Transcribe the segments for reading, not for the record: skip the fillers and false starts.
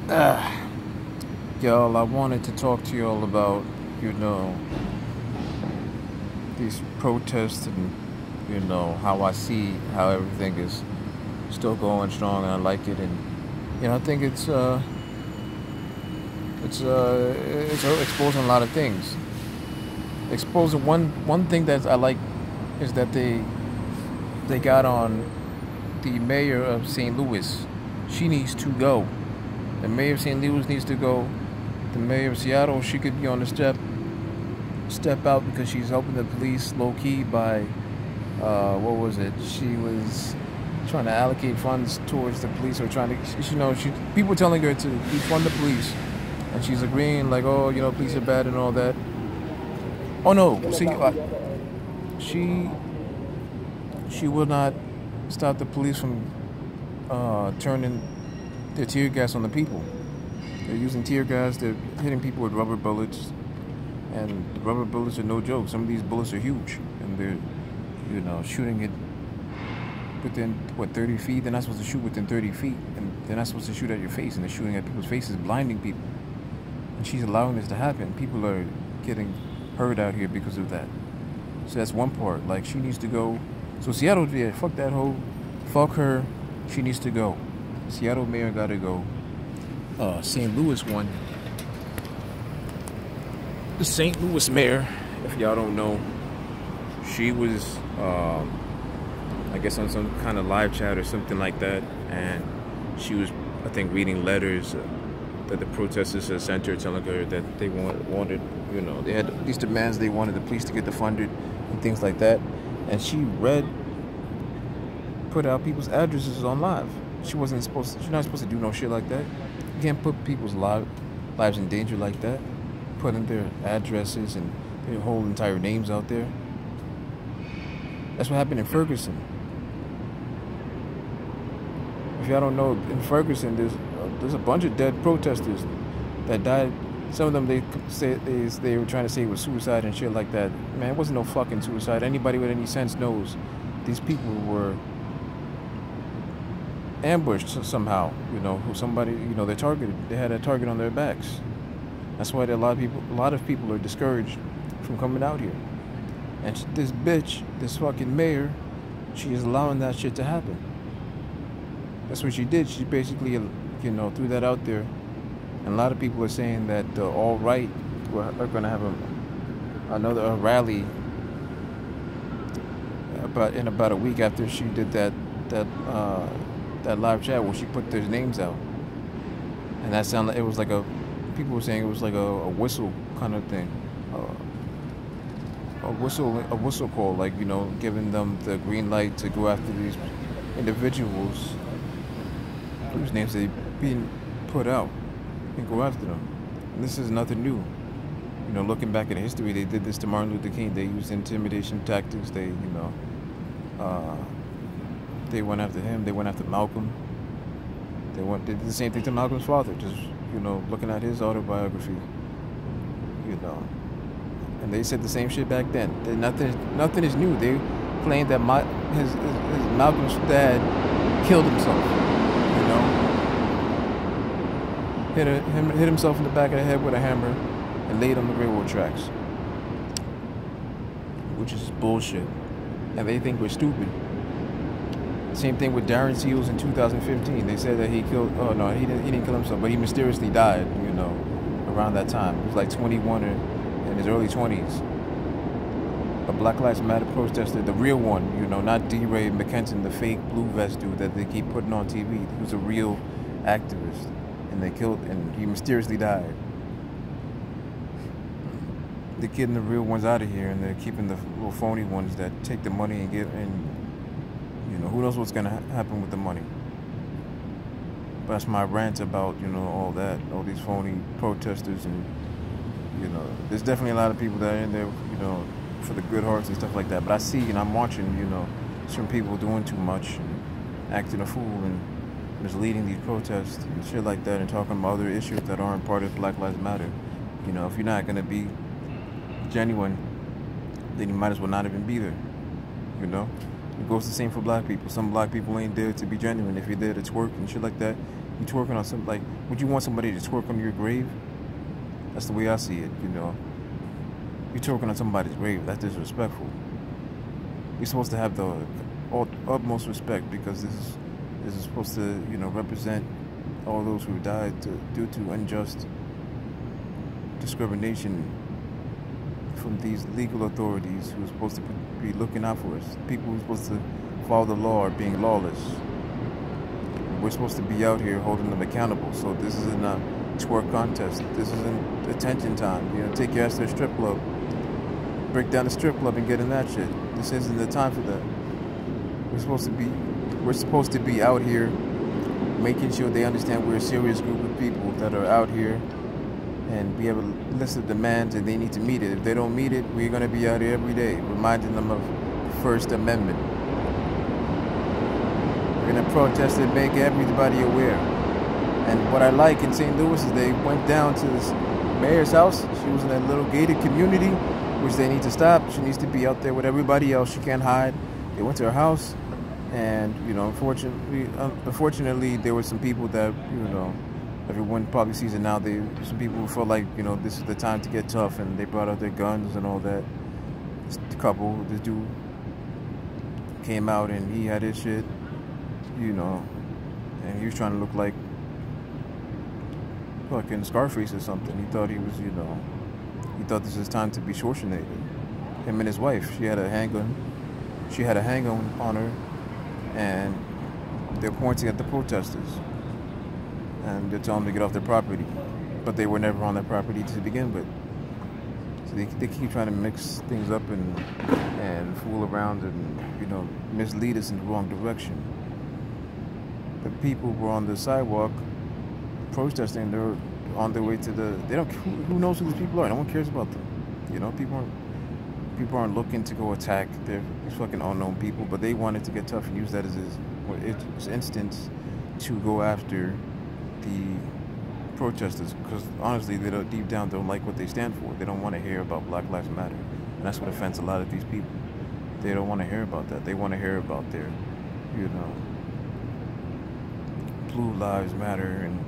Y'all, I wanted to talk to y'all about, you know, these protests and, how I see how everything is still going strong and I like it. And, I think it's exposing a lot of things. Exposing one thing that I like is that they got on the mayor of St. Louis. She needs to go. The mayor of St. Louis needs to go. The mayor of Seattle, she could be on the step out because she's helping the police low key by what was it? She was trying to allocate funds towards the police or trying to she people telling her to defund the police and she's agreeing like, oh, police are bad and all that. Oh no, see, she she will not stop the police from turning their tear gas on the people. They're using tear gas. They're hitting people with rubber bullets, and the rubber bullets are no joke. Some of these bullets are huge, and they're, shooting it within 30 feet. They're not supposed to shoot within 30 feet, and they're not supposed to shoot at your face. And they're shooting at people's faces, blinding people. And she's allowing this to happen. People are getting hurt out here because of that. So that's one part. Like, she needs to go. So Seattle, yeah, fuck that hoe. Fuck her. She needs to go. Seattle mayor gotta go. St. Louis one. The St. Louis mayor, if y'all don't know, she was, I guess, on some kind of live chat or something like that, and she was, I think, reading letters that the protesters sent her, telling her that they wanted, they had these demands. They wanted the police to get defunded and things like that, and she put out people's addresses on live. She's not supposed to do no shit like that. You can't put people's lives in danger like that. Putting their addresses and their whole entire names out there. That's what happened in Ferguson. If y'all don't know, in Ferguson, there's a bunch of dead protesters that died. Some of them they were trying to say it was suicide and shit like that. Man, it wasn't no fucking suicide. Anybody with any sense knows these people were ambushed somehow. Somebody, they're targeted. They had a target on their backs. That's why a lot of people are discouraged from coming out here. And this bitch, this fucking mayor, she is allowing that shit to happen. That's what she did. She basically, threw that out there. And a lot of people are saying that the alt-right are going to have another rally in about a week after she did that live chat where she put their names out. And that sounded like it was like people were saying it was like a whistle kind of thing. A whistle call, like, giving them the green light to go after these individuals whose names they being put out and go after them. And this is nothing new. Looking back at history, they did this to Martin Luther King. They used intimidation tactics. They went after him. They went after Malcolm. They did the same thing to Malcolm's father. Just looking at his autobiography. And they said the same shit back then. Nothing is new. They claimed that his Malcolm's dad killed himself. Hit himself in the back of the head with a hammer and laid on the railroad tracks, which is bullshit. And they think we're stupid. Same thing with Darren Seals in 2015. They said that he killed. Oh no, he didn't kill himself, but he mysteriously died. Around that time, he was like 21 or in his early 20s. A Black Lives Matter protester, the real one. Not D. Ray McKenton, the fake blue vest dude that they keep putting on TV. He was a real activist, and they killed, and he mysteriously died. They're getting the real ones out of here, and they're keeping the little phony ones that take the money and get and. Who knows what's going to happen with the money. But that's my rant about, all that. All these phony protesters and, there's definitely a lot of people that are in there, for the good hearts and stuff like that. But I see and I'm watching, some people doing too much and acting a fool and misleading these protests and shit like that and talking about other issues that aren't part of Black Lives Matter. If you're not going to be genuine, then you might as well not even be there, It goes the same for black people. Some black people ain't there to be genuine. If you're there to twerk and shit like that, You twerking on some, like, would you want somebody to twerk on your grave? That's the way I see it, you know. You twerking on somebody's grave, that's disrespectful. You're supposed to have the utmost respect, because this is supposed to, you know, represent all those who died due to unjust discrimination from these legal authorities who are supposed to be looking out for us. People who are supposed to follow the law are being lawless. We're supposed to be out here holding them accountable. So this isn't a twerk contest. This isn't attention time. You know, take your ass to a strip club, break down the strip club and get in that shit. This isn't the time for that. We're supposed to be out here making sure they understand we're a serious group of people that are out here, and we have a list of demands and they need to meet it. If they don't meet it, we're going to be out here every day reminding them of the First Amendment. We're going to protest and make everybody aware. And what I like in St. Louis is they went down to this mayor's house. She was in a little gated community, which they need to stop. She needs to be out there with everybody else. She can't hide. They went to her house, and, you know, unfortunately, there were some people that, you know, everyone probably sees it now. Some people who felt like, you know, this is the time to get tough, and they brought out their guns and all that. This dude came out and he had his shit, you know, and he was trying to look like fucking Scarface or something. He thought he was, you know, he thought this was time to be Schwarzenegger. Him and his wife, she had a handgun on her, and they're pointing at the protesters, and they're telling them to get off their property, but they were never on their property to begin with. So they keep trying to mix things up and fool around and, you know, mislead us in the wrong direction. The people were on the sidewalk protesting. They're on their way to who knows who these people are? No one cares about them. You know, people aren't looking to go attack. They're fucking unknown people, but they wanted to get tough and use that as his instance to go after the protesters, because honestly, they don't, deep down, don't like what they stand for. They don't want to hear about Black Lives Matter, and that's what offends a lot of these people. They don't want to hear about that. They want to hear about their, you know, Blue Lives Matter, and,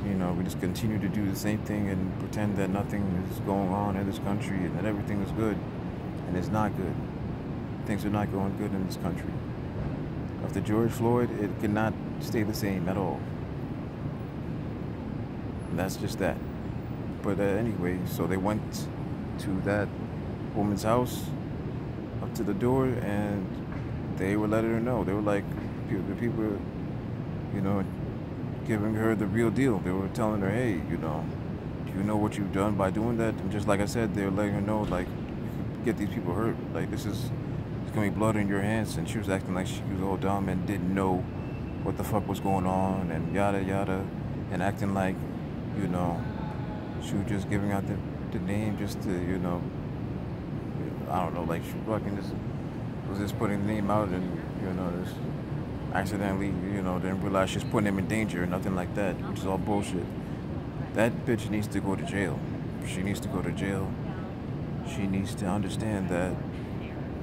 you know, we just continue to do the same thing and pretend that nothing is going on in this country and that everything is good, and it's not good. Things are not going good in this country. After George Floyd, it cannot stay the same at all. And that's just that. But anyway, so they went to that woman's house, up to the door, and they were letting her know. They were like, the people were, you know, giving her the real deal. They were telling her, hey, you know, do you know what you've done by doing that? And just like I said, they were letting her know, like, you could get these people hurt. Like, it's gonna be blood in your hands. And she was acting like she was all dumb and didn't know what the fuck was going on, and yada yada, and acting like, you know, she was just giving out the name just to, you know, I don't know, like she fucking was just putting the name out, and, you know, just accidentally, you know, didn't realize she's putting him in danger or nothing like that, which is all bullshit. That bitch needs to go to jail. She needs to go to jail. She needs to understand that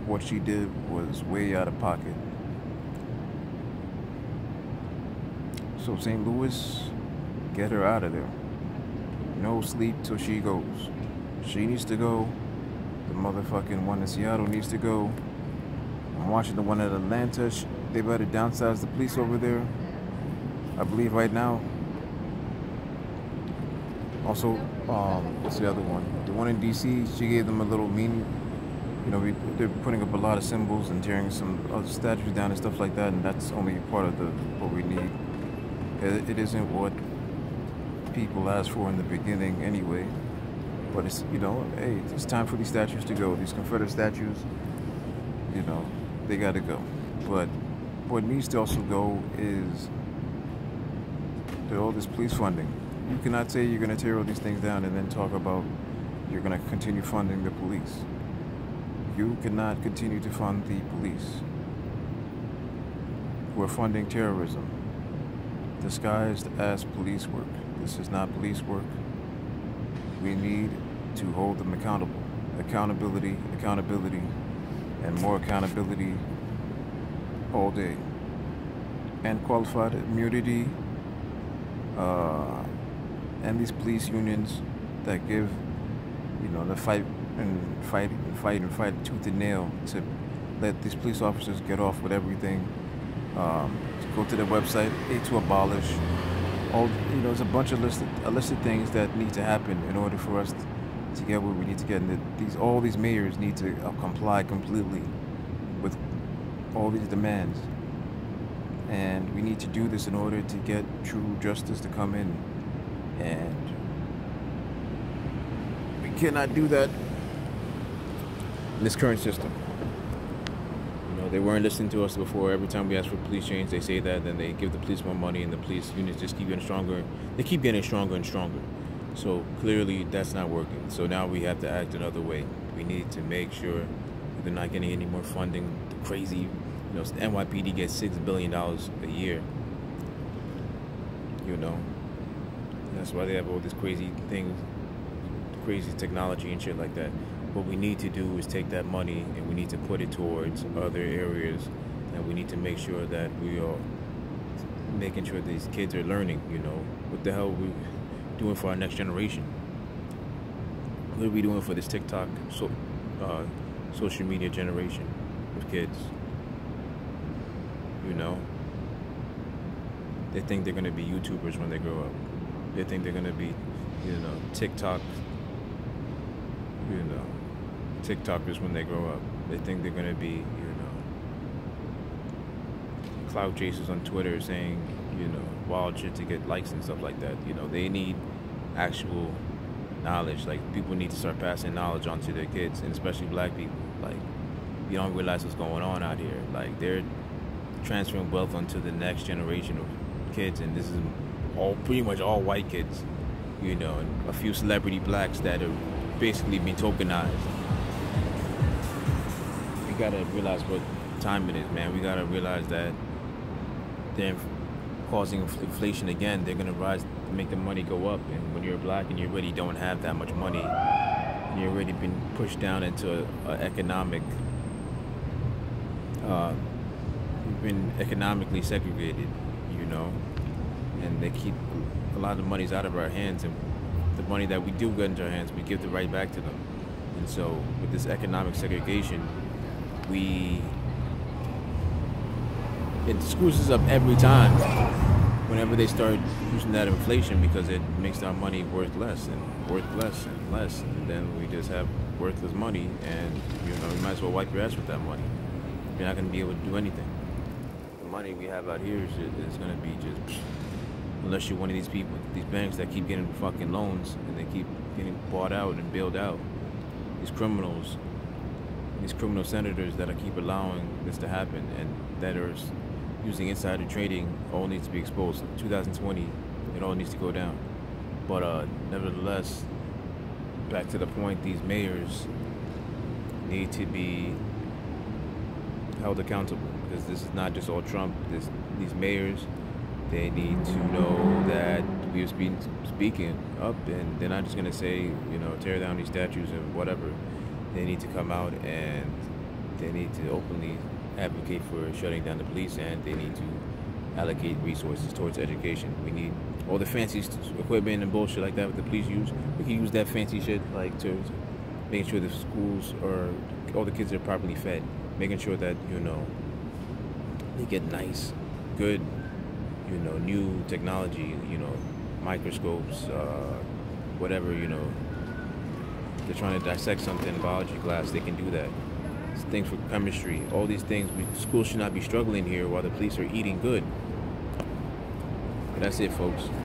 what she did was way out of pocket. So St. Louis, get her out of there. No sleep till she goes. She needs to go. The motherfucking one in Seattle needs to go. I'm watching the one in Atlanta. They better downsize the police over there. I believe right now. Also, what's the other one? The one in D.C., she gave them a little meaning. You know, they're putting up a lot of symbols and tearing some other statues down and stuff like that, and that's only part of what we need. It isn't what people asked for in the beginning anyway. But it's, you know, hey, it's time for these statues to go. These Confederate statues, you know, they gotta go. But what needs to also go is all this police funding. You cannot say you're gonna tear all these things down and then talk about you're gonna continue funding the police. You cannot continue to fund the police. We're funding terrorism disguised as police work. This is not police work. We need to hold them accountable. Accountability, accountability, and more accountability all day. And qualified immunity uh, and these police unions that give, the fight and fight and fight and fight tooth and nail to let these police officers get off with everything. To go to their website, to abolish all. There's a bunch of a list of things that need to happen in order for us to get where we need to get. And all these mayors need to comply completely with all these demands. And we need to do this in order to get true justice to come in. And we cannot do that in this current system. They weren't listening to us before. Every time we ask for police change, they say that, then they give the police more money, and the police units just keep getting stronger. They keep getting stronger and stronger. So clearly that's not working. So now we have to act another way. We need to make sure they're not getting any more funding. The crazy, NYPD gets $6 billion a year. That's why they have all this crazy things, crazy technology and shit like that. What we need to do is take that money and we need to put it towards other areas, and we need to make sure that we are making sure these kids are learning. What the hell are we doing for our next generation? What are we doing for this TikTok social media generation of kids? They think they're going to be YouTubers when they grow up. They think they're going to be, TikTokers when they grow up. They think they're going to be, clout chasers on Twitter saying, wild shit to get likes and stuff like that. They need actual knowledge. Like, people need to start passing knowledge on to their kids, and especially black people. Like, you don't realize what's going on out here. Like, they're transferring wealth onto the next generation of kids, and this is pretty much all white kids, and a few celebrity blacks that are basically being tokenized. We gotta realize what time it is, man. We gotta realize that they're causing inflation again. They're gonna rise to make the money go up, and when you're black and you really don't have that much money, and you're already been pushed down into economic, you've been economically segregated, and they keep a lot of the money's out of our hands, and the money that we do get into our hands, we give it right back to them. And so with this economic segregation, it screws us up every time whenever they start using that inflation, because it makes our money worth less and less, and then we just have worthless money, and you might as well wipe your ass with that money. You're not going to be able to do anything. The money we have out here is going to be just, unless you're one of these people, these banks that keep getting fucking loans and they keep getting bought out and bailed out. These criminal senators that keep allowing this to happen, and that are using insider trading, all needs to be exposed. 2020, it all needs to go down. But nevertheless, back to the point, these mayors need to be held accountable, because this is not just all Trump. These mayors, they need to know that we have been speaking up, and they're not just going to say, tear down these statues and whatever. They need to come out and they need to openly advocate for shutting down the police, and they need to allocate resources towards education. We need all the fancy equipment and bullshit like that that the police use. We can use that fancy shit to making sure the schools all the kids are properly fed, making sure that they get nice, good, new technology, microscopes, whatever, they're trying to dissect something in biology class, they can do that. It's things for chemistry, all these things. Schools should not be struggling here while the police are eating good. But that's it, folks.